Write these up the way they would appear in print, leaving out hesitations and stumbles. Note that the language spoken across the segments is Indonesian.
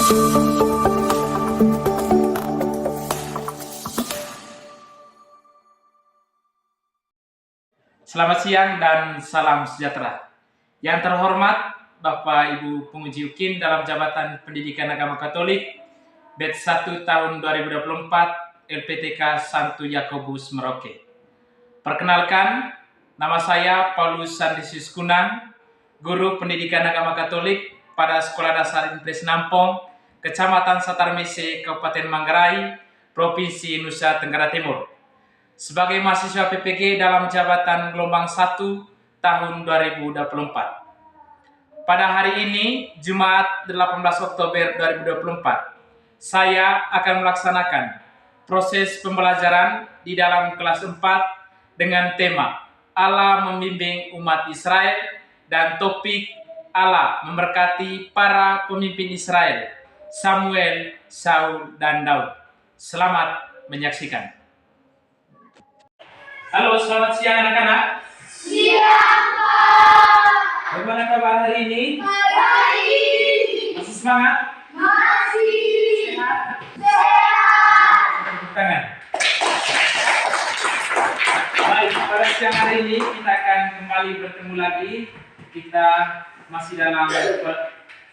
Selamat siang dan salam sejahtera. Yang terhormat Bapak Ibu Penguji UKIM dalam Jabatan Pendidikan Agama Katolik Batch 1 tahun 2024 LPTK Santo Yakobus Merauke. Perkenalkan, nama saya Paulus Sandisius Kunang, Guru Pendidikan Agama Katolik pada Sekolah Dasar Impres Nampong, Kecamatan Satarmese, Kabupaten Manggarai, Provinsi Nusa Tenggara Timur. Sebagai mahasiswa PPG dalam jabatan gelombang 1 tahun 2024. Pada hari ini, Jumat 18 Oktober 2024, saya akan melaksanakan proses pembelajaran di dalam kelas 4 dengan tema Allah membimbing umat Israel dan topik Allah memberkati para pemimpin Israel, Samuel, Saul, dan Daud. Selamat menyaksikan. Halo, selamat siang anak-anak. Siang, Pak. Bagaimana kabar hari ini? Baik. Masih semangat? Masih. Sehat? Sehat. Tepuk tangan. Baik, pada siang hari ini kita akan kembali bertemu lagi. Kita masih dalam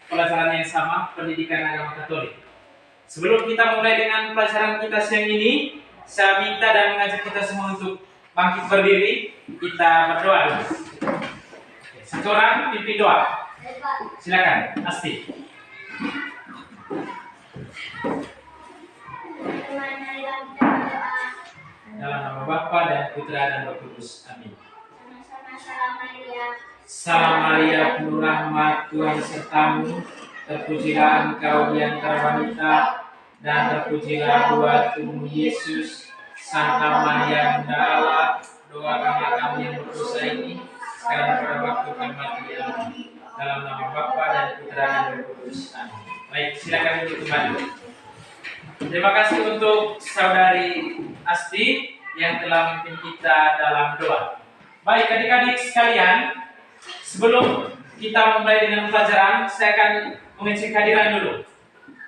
pelajaran yang sama, Pendidikan Agama Katolik. Sebelum kita mulai dengan pelajaran kita siang ini, saya minta dan mengajak kita semua untuk bangkit berdiri, kita berdoa dulu. Satu orang pimpin doa. Silakan, Asti. Dalam nama Bapa dan Putra dan Roh Kudus. Amin. Salam Maria, penuh rahmat, Tuhan sertamu. Terpujilah engkau di antara wanita, dan terpujilah buah tubuhmu Yesus. Santa Maria Bunda Allah, doakanlah kami yang berdosa ini sekarang pada waktu kematian kami. Dalam nama Bapa dan Putra dan Roh Kudus. Amin. Baik, silakan duduk kembali. Terima kasih untuk saudari Asti yang telah memimpin kita dalam doa. Baik, adik-adik sekalian, sebelum kita mulai dengan pelajaran, saya akan mengecek kehadiran dulu.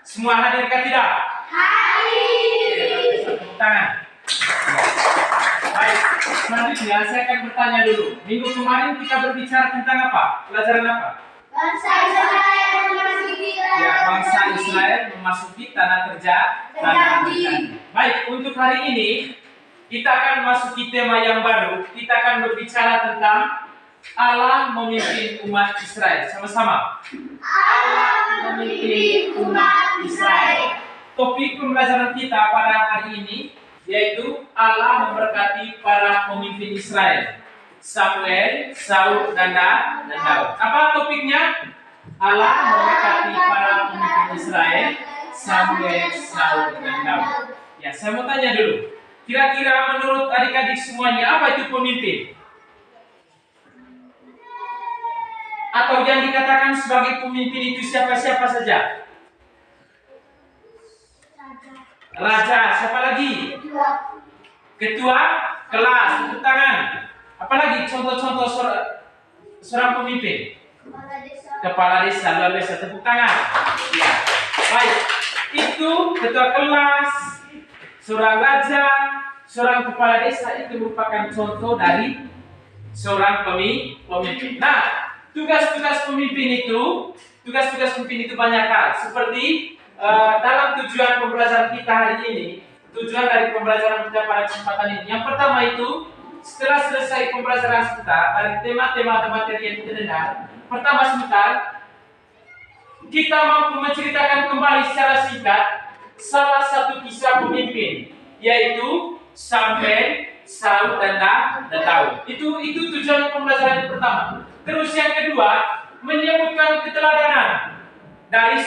Semua hadir kah tidak? Hadir. Tepuk tangan. Baik, selanjutnya saya akan bertanya dulu. Minggu kemarin kita berbicara tentang apa? Pelajaran apa? Bangsa Israel memasuki Ya, bangsa Israel memasuki tanah terjanji. Baik, untuk hari ini kita akan memasuki tema yang baru. Kita akan berbicara tentang Allah memimpin umat Israel. Sama-sama. Allah memimpin umat Israel. Topik pembelajaran kita pada hari ini yaitu Allah memberkati para pemimpin Israel, Samuel, Saul, dan Daud. Apa topiknya? Allah memberkati para pemimpin Israel, Samuel, Saul, dan Daud. Ya, saya mau tanya dulu. Kira-kira menurut adik-adik semuanya, apa itu pemimpin? Atau yang dikatakan sebagai pemimpin itu siapa-siapa saja? Raja, siapa lagi? Ketua kelas, tepuk tangan. Apalagi contoh-contoh seorang pemimpin? Kepala desa, luar biasa, tepuk tangan. Ya, baik. Itu ketua kelas, seorang raja, seorang kepala desa itu merupakan contoh dari seorang pemimpin. Nah, tugas-tugas pemimpin itu banyak hal. Seperti dalam tujuan pembelajaran kita hari ini, tujuan dari pembelajaran kita pada kesempatan ini. Yang pertama itu, setelah selesai pembelajaran kita dari tema-tema atau materi yang kita dengar, pertama sebentar, kita mampu menceritakan kembali secara singkat salah satu kisah pemimpin, yaitu Samuel, Saul, dan Daud. Itu tujuan pembelajaran yang pertama. Terus yang kedua, menyebutkan keteladanan dari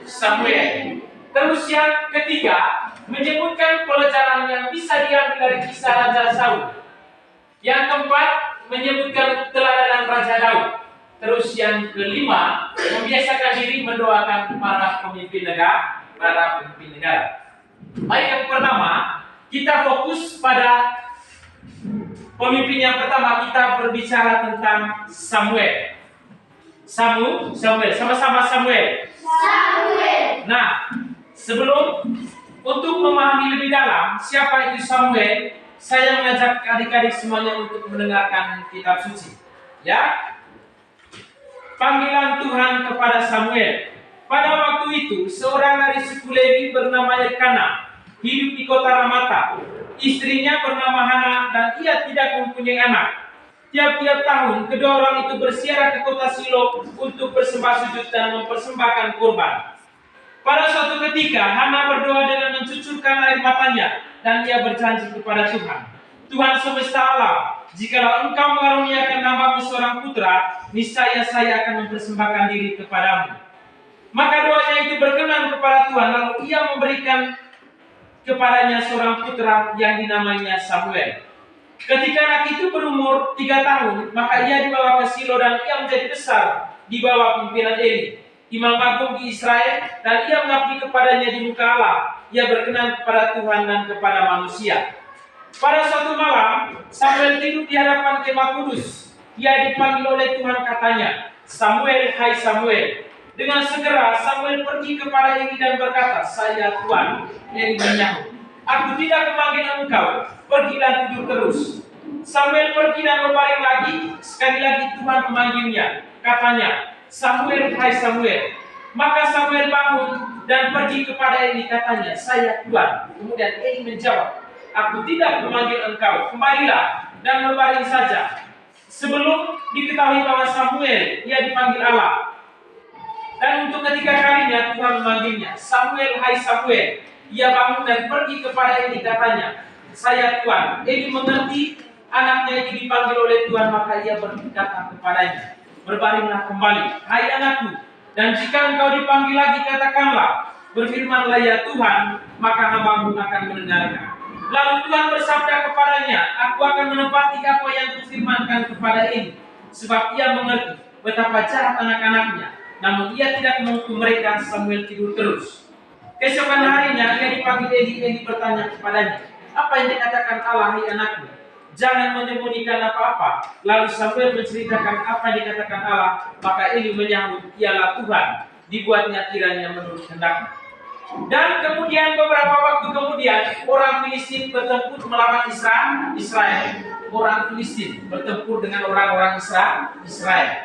Samuel. Terus yang ketiga, menyebutkan pelajaran yang bisa diambil dari kisah Raja Saul. Yang keempat, menyebutkan keteladanan Raja Daud. Terus yang kelima, membiasakan diri mendoakan para pemimpin negara. Baik, yang pertama, kita fokus pada pemimpin yang pertama. Kita berbicara tentang Samuel. Samuel, sama-sama Samuel. Samuel. Nah, sebelum untuk memahami lebih dalam siapa itu Samuel, saya mengajak adik-adik semuanya untuk mendengarkan kitab suci. Ya, panggilan Tuhan kepada Samuel. Pada waktu itu, seorang dari suku Lewi bernama Elkana hidup di kota Ramata. Istrinya bernama Hana dan ia tidak mempunyai anak. Tiap-tiap tahun, kedua orang itu berziarah ke kota Silo untuk bersembah sujud dan mempersembahkan kurban. Pada suatu ketika, Hana berdoa dengan mencucurkan air matanya dan ia berjanji kepada Tuhan. Tuhan semesta alam, jikalau engkau mengaruniakan hambamu seorang putra, niscaya saya akan mempersembahkan diri kepadamu. Maka doanya itu berkenan kepada Tuhan, lalu ia memberikan kepadanya seorang putra yang dinamainya Samuel. Ketika anak itu berumur 3 tahun, maka ia dibawa ke Silo dan ia menjadi besar di bawah pimpinan Eli, imam agung di Israel, dan ia mengabdi kepadanya di muka Allah. Ia berkenan kepada Tuhan dan kepada manusia. Pada suatu malam, Samuel tidur di hadapan kemah kudus. Ia dipanggil oleh Tuhan, katanya, Samuel, hai Samuel. Dengan segera Samuel pergi kepada Eli dan berkata, saya Tuhan. Eli menyahut, aku tidak memanggil engkau, pergilah tidur terus. Samuel pergi dan berbaring lagi. Sekali lagi Tuhan memanggilnya, katanya, Samuel, hai Samuel. Maka Samuel bangun dan pergi kepada Eli, katanya, saya Tuhan. Kemudian Eli menjawab, aku tidak memanggil engkau, kembalilah dan berbaring saja. Sebelum diketahui bahwa Samuel, ia dipanggil Allah. Dan untuk ketiga kalinya Tuhan memanggilnya, Samuel, hai Samuel. Ia bangun dan pergi kepada Eli, katanya, saya Tuhan. Eli mengerti anaknya itu dipanggil oleh Tuhan, maka ia berkata kepadanya, berbaringlah kembali, hai anakku. Dan jika engkau dipanggil lagi, katakanlah, berfirmanlah ya Tuhan, maka hambamu akan mendengarkan. Lalu Tuhan bersabda kepadanya, aku akan menepati apa yang kufirmankan kepada Eli, sebab ia mengerti betapa jahat anak-anaknya. Namun ia tidak menghukum mereka. Samuel tidur terus. Keesokan harinya ia dipanggil Eli. Eli bertanya kepadanya, apa yang dikatakan Allah, hai anakku? Jangan menyembunyikan apa-apa. Lalu Samuel menceritakan apa yang dikatakan Allah. Maka Eli menyahut, ialah Tuhan, dibuatnya kiranya menurut hendaknya. Dan kemudian beberapa waktu kemudian orang Filistin bertempur melawan Israel. Orang Filistin bertempur dengan orang-orang Israel.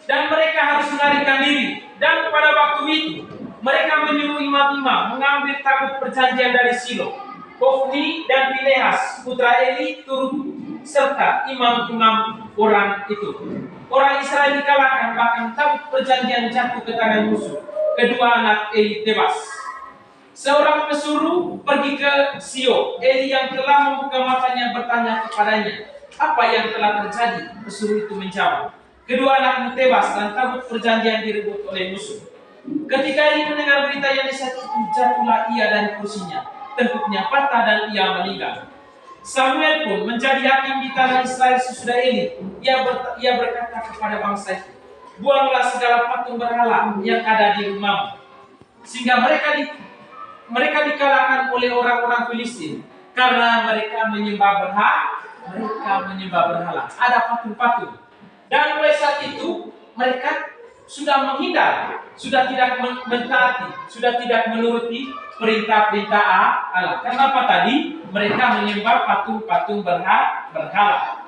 Dan mereka harus melarikan diri. Dan pada waktu itu mereka menyuruh imam-imam mengambil tabut perjanjian dari Silo. Hofni dan Pinehas putra Eli turut serta imam-imam orang itu. Orang Israel dikalahkan, bahkan tabut perjanjian jatuh ke tangan musuh. Kedua anak Eli tewas. Seorang pesuruh pergi ke Sio. Eli yang telah membuka matanya bertanya kepadanya, apa yang telah terjadi? Pesuruh itu menjawab, kedua anakmu tewas dan tabut perjanjian direbut oleh musuh. Ketika Eli mendengar berita yang dahsyat itu, jatuhlah ia dari kursinya, tengkuknya patah dan ia meninggal. Samuel pun menjadi hakim di tanah Israel sesudah Eli. Ia berkata kepada bangsa itu, buanglah segala patung berhala yang ada di rumahmu, sehingga mereka dikalahkan oleh orang-orang Filistin karena mereka menyembah berhala. Ada patung-patung. Dan mulai saat itu mereka sudah menghindar, sudah tidak mentaati, sudah tidak menuruti perintah-perintah Allah. Kenapa tadi? Mereka menyembah patung-patung berhala.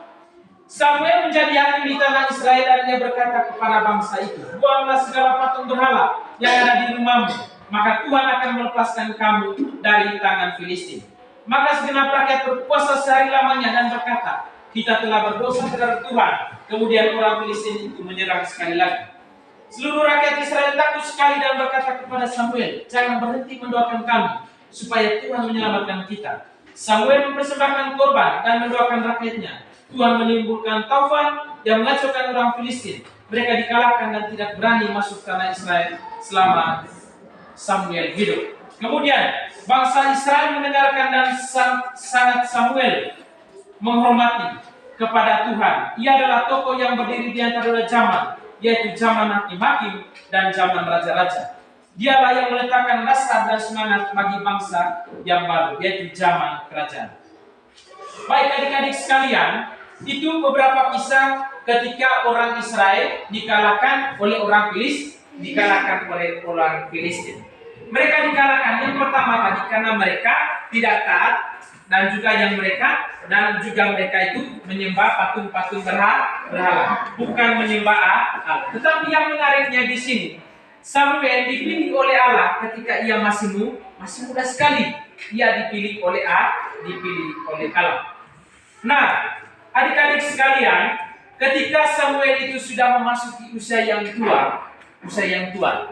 Samuel menjadi hakim di tanah Israel dan ia berkata kepada bangsa itu, buanglah segala patung berhala yang ada di rumahmu, maka Tuhan akan melepaskan kamu dari tangan Filistin. Maka segenap rakyat berpuasa sehari lamanya dan berkata, kita telah berdosa terhadap Tuhan. Kemudian orang Filistin itu menyerang sekali lagi. Seluruh rakyat Israel takut sekali dan berkata kepada Samuel, jangan berhenti mendoakan kami, supaya Tuhan menyelamatkan kita. Samuel mempersembahkan korban dan mendoakan rakyatnya. Tuhan menimbulkan taufan yang mengacaukan orang Filistin. Mereka dikalahkan dan tidak berani masuk tanah Israel selama Samuel hidup. Kemudian bangsa Israel mendengarkan dan sangat Samuel menghormati kepada Tuhan. Ia adalah tokoh yang berdiri di antara dua zaman, yaitu zaman hakim-hakim dan zaman raja-raja. Dialah yang meletakkan dasar dan semangat bagi bangsa yang baru, yaitu zaman kerajaan. Baik adik-adik sekalian, itu beberapa kisah ketika orang Israel dikalahkan oleh orang Filistin. Mereka dikalahkan yang pertama tadi karena mereka tidak taat dan juga mereka itu menyembah patung-patung berhala, bukan menyembah Allah. Tetapi yang menariknya di sini, Samuel dipilih oleh Allah ketika ia masih muda sekali. Ia dipilih oleh Allah. Nah, adik-adik sekalian, ketika Samuel itu sudah memasuki usia yang tua,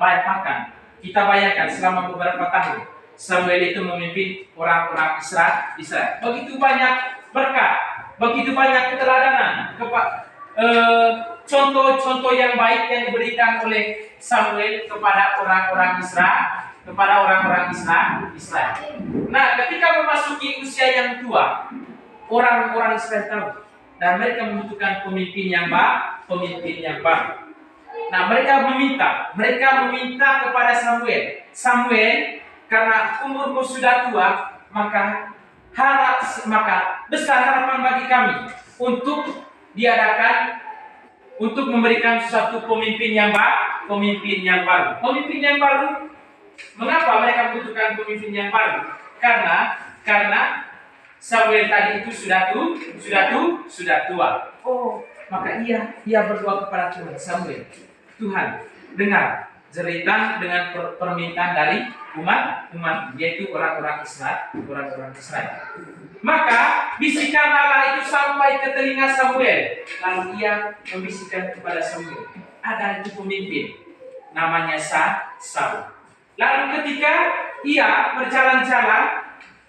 bayangkan, kita bayangkan selama beberapa tahun Samuel itu memimpin orang-orang Israel. Begitu banyak berkat, begitu banyak keteladanan, contoh-contoh yang baik yang diberikan oleh Samuel kepada orang-orang Israel. Nah, ketika memasuki usia yang tua, orang-orang Israel tahu dan mereka membutuhkan pemimpin yang baru. Nah, mereka meminta kepada Samuel, karena umurmu sudah tua, maka besar harapan bagi kami untuk memberikan suatu pemimpin yang baru. Mengapa mereka membutuhkan pemimpin yang baru? Karena Samuel tadi itu sudah tua. Oh, maka ia berdoa kepada Tuhan. Samuel, Tuhan, dengar jeritan dengan permintaan dari umat, yaitu orang-orang Israel. Maka bisikan Allah itu sampai ke telinga Samuel. Lalu ia membisikkan kepada Samuel, ada itu pemimpin, namanya Saul. Lalu ketika ia berjalan-jalan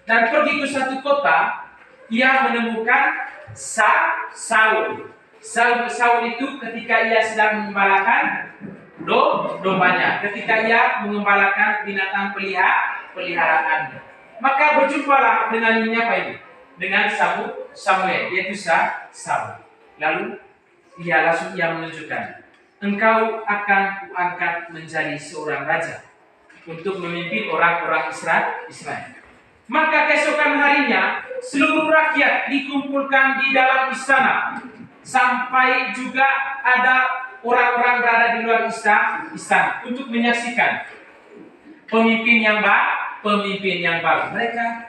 dan pergi ke satu kota, ia menemukan Saul. Saul itu ketika ia sedang mengembalakan dombanya, ketika ia mengembalakan binatang peliharaannya. Maka berjumpalah dengan Samuel, yaitu Saul. Lalu ia menunjukkan, engkau akan kuangkat menjadi seorang raja untuk memimpin orang-orang Israel. Maka keesokan harinya seluruh rakyat dikumpulkan di dalam istana, sampai juga ada orang-orang berada di luar istana untuk menyaksikan pemimpin yang baru. Mereka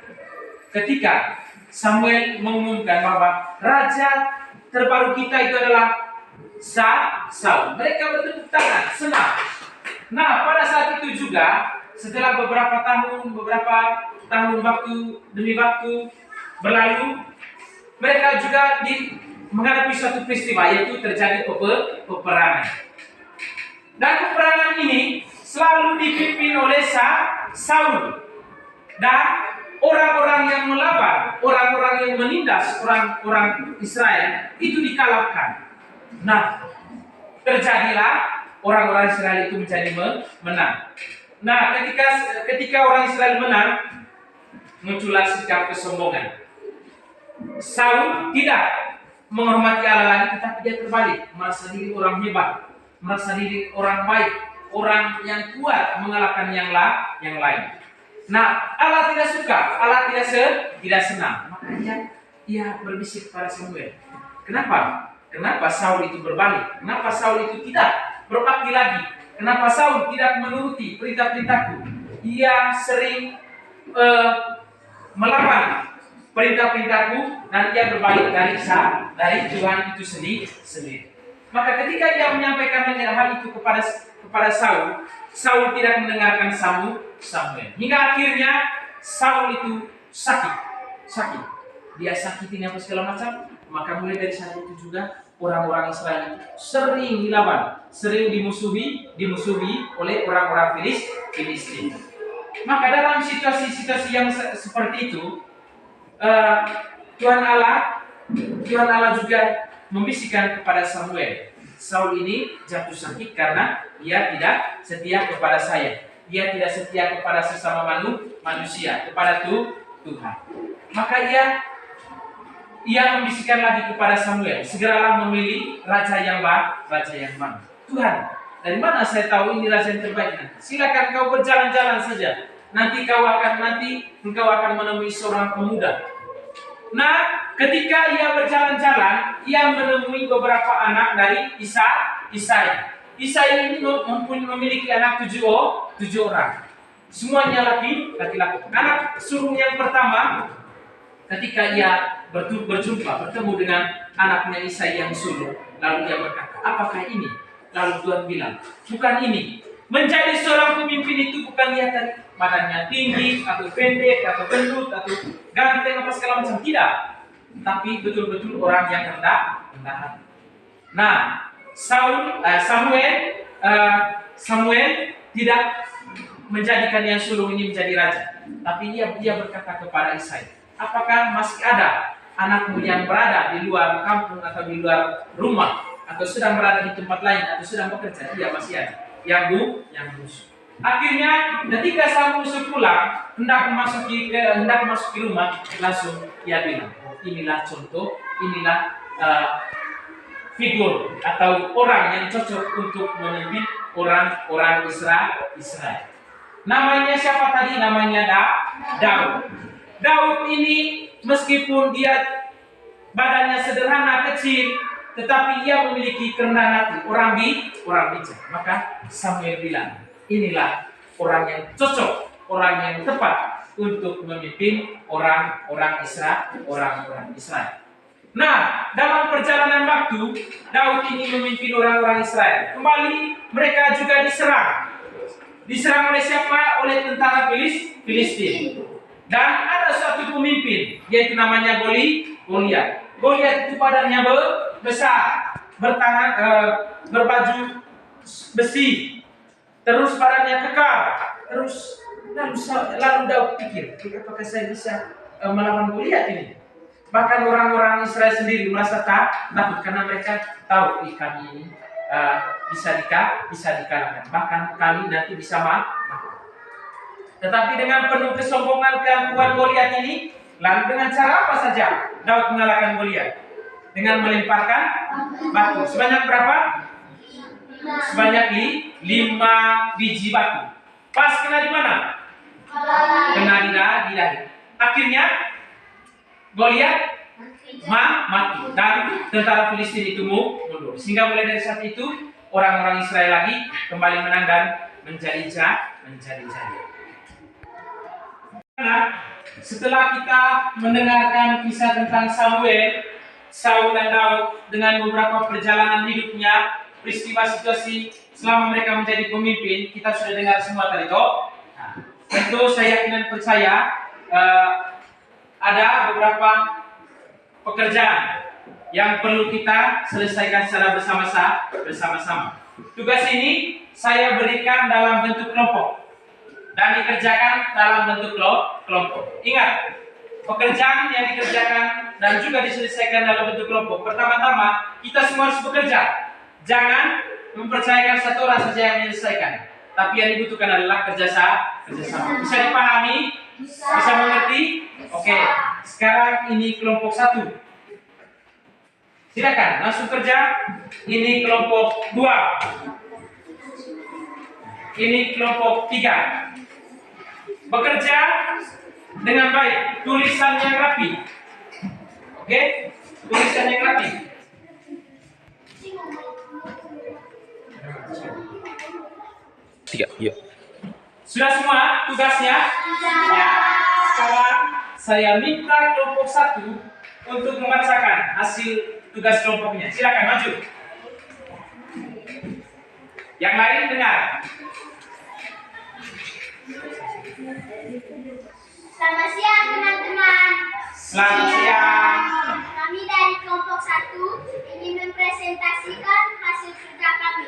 ketika Samuel mengumumkan bahwa raja terbaru kita itu adalah Saul, mereka bertepuk tangan, senang. Nah, pada saat itu juga setelah beberapa tahun demi waktu berlalu, mereka juga menghadapi suatu peristiwa, yaitu terjadi peperangan. Dan peperangan ini selalu dipimpin oleh Saul. Dan orang-orang yang melawan, orang-orang yang menindas orang-orang Israel itu dikalahkan. Nah, terjadilah orang-orang Israel itu menjadi menang. Nah, ketika orang Israel menang, muncullah sikap kesombongan. Saul tidak menghormati Allah lagi, tetapi dia terbalik, merasa diri orang hebat, merasa diri orang baik, orang yang kuat mengalahkan yang lain. Nah, Allah tidak suka, Allah tidak senang. Makanya ia berbisik pada Samuel. Kenapa Saul itu berbalik? Kenapa Saul itu tidak berbakti lagi? Kenapa Saul tidak menuruti perintah-perintahku? Ia sering melawan perintah-perintahku dan ia berbalik dari Tuhan itu sendiri. Maka ketika ia menyampaikan hal itu kepada Saul tidak mendengarkan Samuel. Hingga akhirnya Saul itu sakit. Dia sakitin apa segala macam. Maka mulai dari saat itu juga orang-orang Israel sering dilawan, sering dimusuhi oleh orang-orang Filistin. Maka dalam situasi yang seperti itu, Tuhan Allah juga membisikkan kepada Samuel, Saul ini jatuh sakit karena ia tidak setia kepada saya. Dia tidak setia kepada sesama manusia, kepada Tuhan. Maka ia membisikkan lagi kepada Samuel, segeralah memilih raja yang baru. Tuhan, dari mana saya tahu ini raja yang terbaik? Silakan kau berjalan-jalan saja. Nanti engkau akan menemui seorang pemuda. Nah, ketika ia berjalan-jalan, ia menemui beberapa anak dari Isai. Isai ini memiliki anak tujuh orang. Semuanya laki-laki. Anak sulung yang pertama, ketika ia bertemu dengan anaknya Isai yang sulung, lalu ia berkata, apakah ini? Lalu Tuhan bilang, bukan ini. Menjadi seorang pemimpin itu bukan lihat dari badannya tinggi, atau pendek, atau gendut, atau ganteng, apa segala macam. Tidak. Tapi betul-betul orang yang rendah hati. Nah, Samuel tidak menjadikan yang sulung ini menjadi raja. Tapi dia berkata kepada Isai, apakah masih ada anakmu yang berada di luar kampung atau di luar rumah, atau sedang berada di tempat lain, atau sedang bekerja? Iya, masih ada. Yang busuk. Akhirnya ketika sang musuh pulang hendak memasuki rumah, langsung ia bilang, inilah contoh, inilah figur atau orang yang cocok untuk memimpin orang Israel. Namanya siapa tadi? Namanya Daud. Daud ini meskipun dia badannya sederhana kecil, tetapi ia memiliki kerendahan hati, orang bijak. Maka Samuel bilang, inilah orang yang cocok, orang yang tepat untuk memimpin orang Israel. Nah, dalam perjalanan waktu, Daud ini memimpin orang-orang Israel. Kembali mereka juga diserang. Diserang oleh siapa? Oleh tentara Filistin. Dan ada suatu pemimpin, yaitu namanya Goliat. Goliat itu badannya besar, berbaju besi, terus badannya kekar, lalu Daud pikir, apakah saya bisa melawan Goliat ini? Bahkan orang-orang Israel sendiri merasa takut karena mereka tahu kami ini bisa dikalahkan, bahkan kami nanti bisa mati. Tetapi dengan penuh kesombongan keangkuhan Goliat ini, lalu dengan cara apa saja Daud mengalahkan Goliat? Dengan melemparkan batu. Sebanyak berapa? Sebanyak 5 biji batu. Pas kena di mana? Kena di dahi. Akhirnya Goliat mati dan tentara Filistin itu mundur. Sehingga mulai dari saat itu orang-orang Israel lagi kembali menang dan menjadi jaya. Nah, setelah kita mendengarkan kisah tentang Saul dan Daud dengan beberapa perjalanan hidupnya, peristiwa situasi selama mereka menjadi pemimpin, kita sudah dengar semua tadi toh. Nah, tentu saya yakin dan percaya ada beberapa pekerjaan yang perlu kita selesaikan secara bersama-sama. Tugas ini saya berikan dalam bentuk kelompok dan dikerjakan dalam bentuk kelompok. Ingat, pekerjaan yang dikerjakan dan juga diselesaikan dalam bentuk kelompok. Pertama-tama, kita semua harus bekerja. Jangan mempercayakan satu orang saja yang menyelesaikan. Tapi yang dibutuhkan adalah kerjasama. Bisa dipahami? Bisa mengerti? Oke. Sekarang ini kelompok 1. Silakan langsung kerja. Ini kelompok 2. Ini kelompok 3. Bekerja dengan baik, tulisan yang rapi. Oke? Tulisan yang rapi. Yuk. Sudah semua tugasnya? Ya. Sekarang saya minta kelompok 1 untuk membacakan hasil tugas kelompoknya. Silakan maju. Yang lain dengar. Selamat siang teman-teman. Selamat siang. Kami dari kelompok 1 ingin mempresentasikan hasil kerja kami.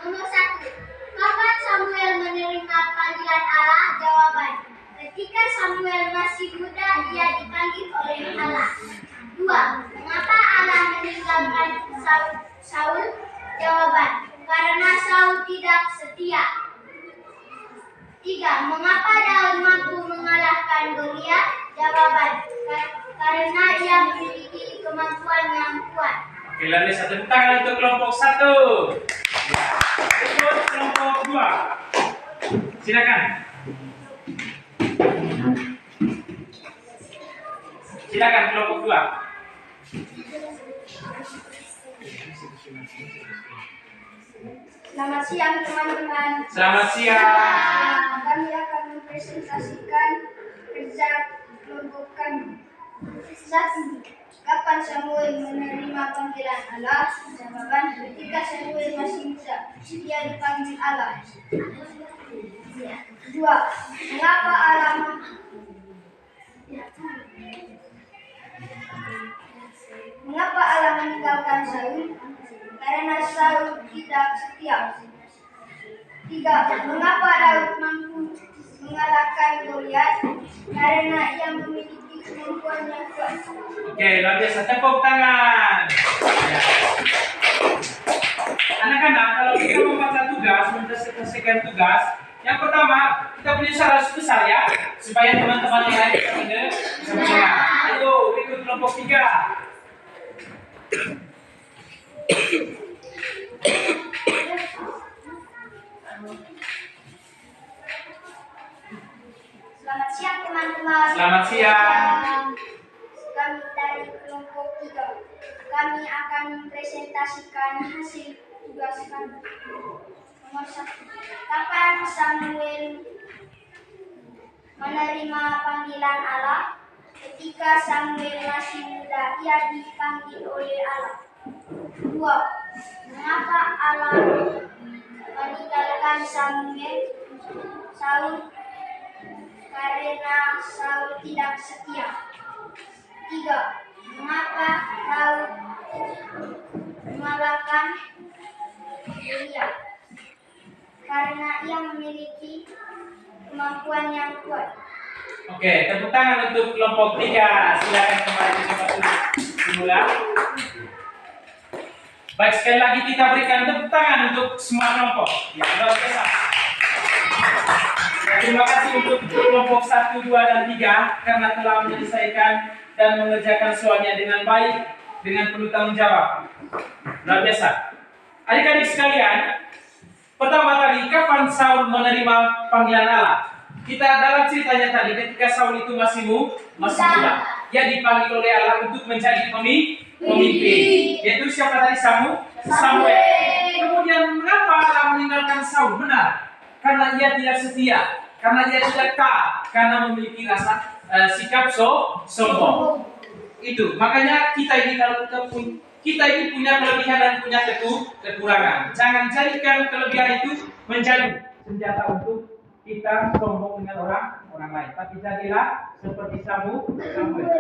Nomor 1. Kapan Samuel menerima panggilan Allah? Jawaban. Ketika Samuel masih muda, ia dipanggil oleh Allah. 2. Mengapa Allah meninggalkan Saul? Jawaban. Karena Saul tidak setia. 3. Mengapa Daud mampu mengalahkan Goliat? Jawaban. Karena ia memiliki kemampuan yang kuat. Oke, lalu satu tangan untuk kelompok 1. Ikut kelompok 2. Silakan. Silakan kelompok 2. Selamat siang teman-teman. Selamat siang. Kami akan mempresentasikan kerja kelompok kami. Kapan Samuel menerima panggilan Allah? Jawaban: ketika Samuel masih muda, dia dipanggil Allah. 2. Mengapa Allah meninggalkan Saul? Karena Saul tidak setia. 3. Mengapa Daud mampu mengalahkan Goliat? Karena ia memiliki kemampuan yang kuat. Oke, luar biasa. Tepuk tangan. Ya. Anak-anak, kalau kita membaca tugas, mempresentasikan tugas, yang pertama kita punya syarat besar ya, supaya teman-teman yang lain bisa mendengar. Ayo, ikut kelompok 3. Selamat siang teman-teman. Selamat siang. Kami dari kelompok 3. Kami akan mempresentasikan hasil tugas kami. Nomor 1. Kapan Samuel menerima panggilan Allah? Ketika Samuel masih muda, ia dipanggil oleh Allah. 2. Mengapa Allah meninggalkan Saul? Karena Saul tidak setia. 3. Mengapa Daud mengalahkan Goliat? Karena ia memiliki kemampuan yang kuat. Oke, tepuk tangan untuk kelompok 3. Silakan kembali ke tempat duduk semula. Baik, sekali lagi kita berikan tepuk tangan untuk semua kelompok. Ya, luar biasa. Terima kasih untuk kelompok 1, 2, dan 3 karena telah menyelesaikan dan mengerjakan soalnya dengan baik, dengan penuh tanggung jawab. Luar biasa. Adik-adik sekalian, pertama tadi, kapan Saul menerima panggilan Allah? Kita dalam ceritanya tadi, ketika Saul itu masih muda, dia dipanggil oleh Allah untuk menjadi pemimpin. Yaitu siapa tadi? Samuel. Kemudian mengapa Allah meninggalkan Saul? Benar, karena ia tidak setia, karena ia tidak taat, karena memiliki rasa sikap sombong. Itu makanya kita ini kalau kita ini punya kelebihan dan punya kekurangan. Jangan jadikan kelebihan itu menjadi senjata untuk kita sombong dengan orang lain. Tapi jadilah seperti Samuel.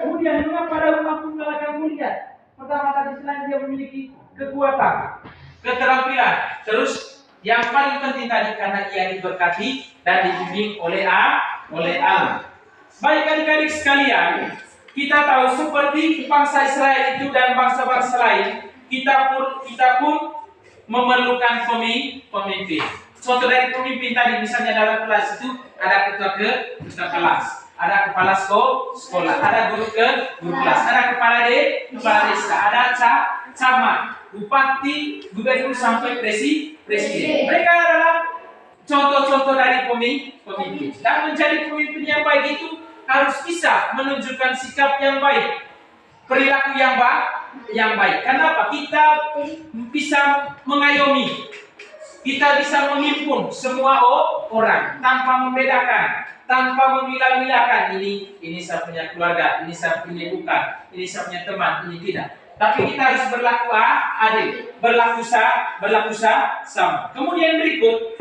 Kemudian mengapa Daud mampu mengalahkan Goliat? Pertama tadi, selain dia memiliki kekuatan, keterampilan, terus yang paling penting tadi karena ia diberkati dan dibimbing oleh Allah. Baik adik-adik sekalian, kita tahu seperti bangsa Israel itu dan bangsa-bangsa lain, kita pun memerlukan pemimpin. Contoh dari pemimpin tadi, misalnya dalam kelas itu ada ketua kelas, ada kepala sekolah, ada guru kelas, ada kepala desa, ada camat, bupati, gubernur sampai presiden. Mereka adalah contoh-contoh dari pemimpin. Dan menjadi pemimpin yang baik itu harus bisa menunjukkan sikap yang baik, perilaku yang baik. Kenapa? Kita bisa mengayomi, kita bisa menghimpun semua orang tanpa membedakan, tanpa memilah-milahkan. Ini saya punya keluarga, ini saya punya bukan, ini saya punya teman, ini tidak. Tapi kita harus berlaku adil, berlaku sama. Kemudian berikut,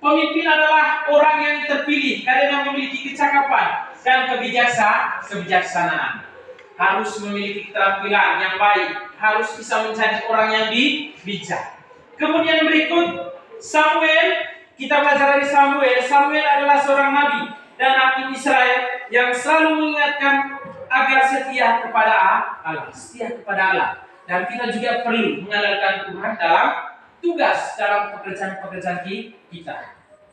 pemimpin adalah orang yang terpilih karena memiliki kecakapan dan kebijaksanaan. Harus memiliki keterampilan yang baik, harus bisa menjadi orang yang bijak. Kemudian berikut, Samuel, kita belajar dari Samuel. Samuel adalah seorang nabi dan hakim Israel yang selalu mengingatkan agar setia kepada Allah. Dan kita juga perlu mengandalkan Tuhan dalam tugas, dalam pekerjaan kita.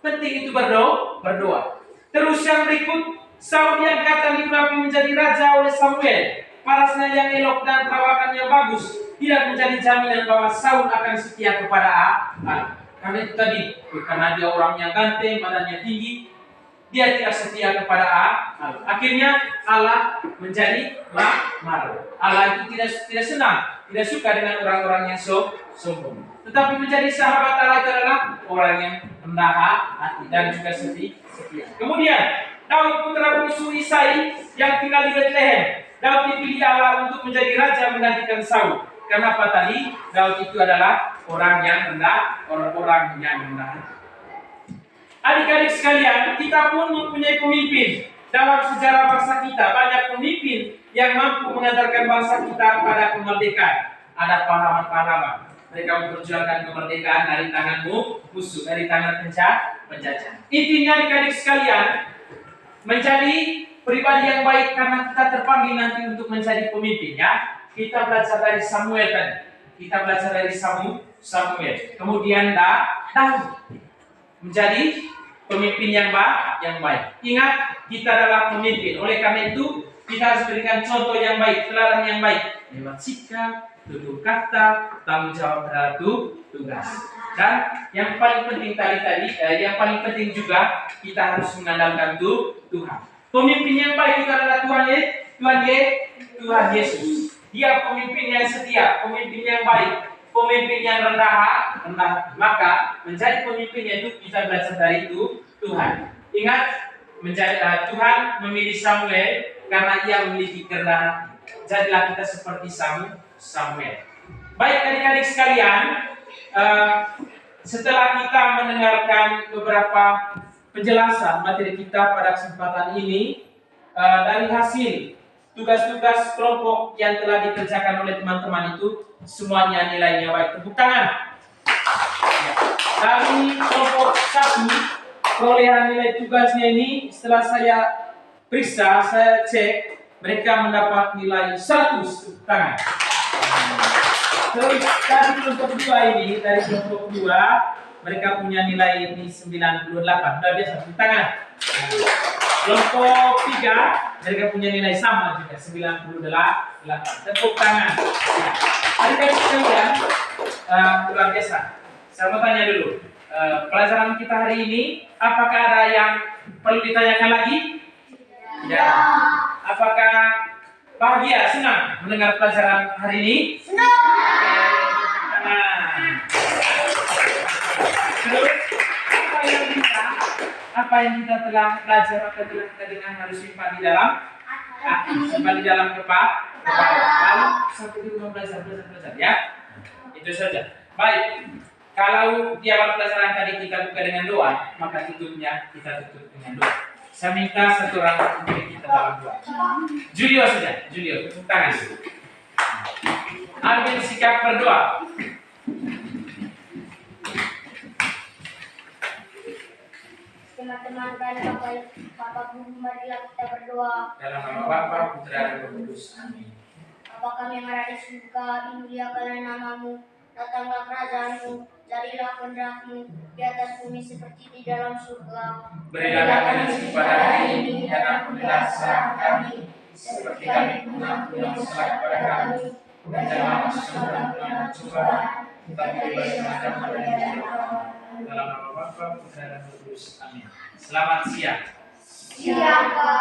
Penting itu berdoa. Terus yang berikut, Saul diangkat dan diurapi menjadi raja oleh Samuel. Parasnya yang elok dan perawakan yang bagus tidak menjadi jaminan bahwa Saul akan setia kepada Allah. Karena itu tadi, karena dia orang yang ganteng, badannya tinggi, dia tidak setia kepada Allah. Akhirnya Allah menjadi marah. Allah itu tidak senang, tidak suka dengan orang-orang yang sombong. Tetapi menjadi sahabat Allah itu adalah orang yang rendah hati dan juga setia. Kemudian Daud putra bungsu Isai yang tinggal di Bethlehem. Daud dipilih Allah untuk menjadi raja menggantikan Saul. Kenapa tadi? Daud itu adalah orang yang rendah, orang yang rendah. Adik-adik sekalian, kita pun mempunyai pemimpin. Dalam sejarah bangsa kita, banyak pemimpin yang mampu mengantarkan bangsa kita pada kemerdekaan. Ada pahlawan-pahlawan. Mereka memperjuangkan kemerdekaan dari tangan musuh, dari tangan penjajah. Intinya adik-adik sekalian, menjadi pribadi yang baik karena kita terpanggil nanti untuk menjadi pemimpin, ya. Kita belajar dari Samuel tadi. Kita belajar dari Samuel. Kemudian Daud menjadi pemimpin yang baik. Ingat, kita adalah pemimpin. Oleh karena itu, kita harus berikan contoh yang baik, teladan yang baik lewat sikap, tutur kata, tanggung jawab terhadap tugas. Dan yang paling penting yang paling penting juga kita harus mengandalkan Tuhan. Pemimpin yang baik itu adalah Tuhan Yesus. Dia pemimpin yang setia, pemimpin yang baik, pemimpin yang rendah. Maka menjadi pemimpinnya itu kita belajar dari Tuhan. Ingat, Tuhan memilih Samuel karena ia memiliki kerendahan. Jadilah kita seperti Samuel. Baik adik-adik sekalian, setelah kita mendengarkan beberapa penjelasan materi kita pada kesempatan ini, dari hasil tugas-tugas kelompok yang telah dikerjakan oleh teman-teman itu semuanya nilainya baik. Tepuk tangan. Ya. Dari kelompok 1, perolehan nilai tugasnya ini setelah saya periksa, saya cek, mereka mendapat nilai 100. Tepuk tangan. Terus dari kelompok 2 ini, mereka punya nilai ini 98. Sudah biasa, tepuk tangan. Kelompok 3, mereka punya nilai sama juga, 98. Tepuk tangan. Adik-adik sekalian, luar biasa. Saya mau tanya dulu, pelajaran kita hari ini, apakah ada yang perlu ditanyakan lagi? Tidak. Apakah bahagia, senang mendengar pelajaran hari ini? Senang. Terus, apa yang kita telah belajar, apa yang telah kita dengar harus simpan di dalam hati, simpan di dalam kepala. Lalu sampai di rumah belajar ya. Itu saja. Baik. Kalau di awal pelajaran tadi kita buka dengan doa, maka tutupnya kita tutup dengan doa. Saya minta satu orang untuk kita dalam doa. Julio saja, Julio, tepuk tangan. Ambil sikap berdoa. Teman-teman dan Bapak Guru, marilah kita berdoa. Dalam nama Bapa, Putra, dan Roh Kudus. Amin. Bapa kami yang ada di surga, dimuliakanlah namamu, datanglah kerajaanmu, jadilah kehendakmu di atas bumi seperti di dalam surga. Berilah kami rezeki pada hari ini, dan ampunilah kesalahan kami, seperti kami pun mengampuni yang bersalah kepada kami. Dan jangan masuk ke dalam pencobaan, tetapi bebaskanlah kami dari yang jahat. Dalam nama Bapa, Putra, dan Roh Kudus. Amin. Selamat siang. Siapa?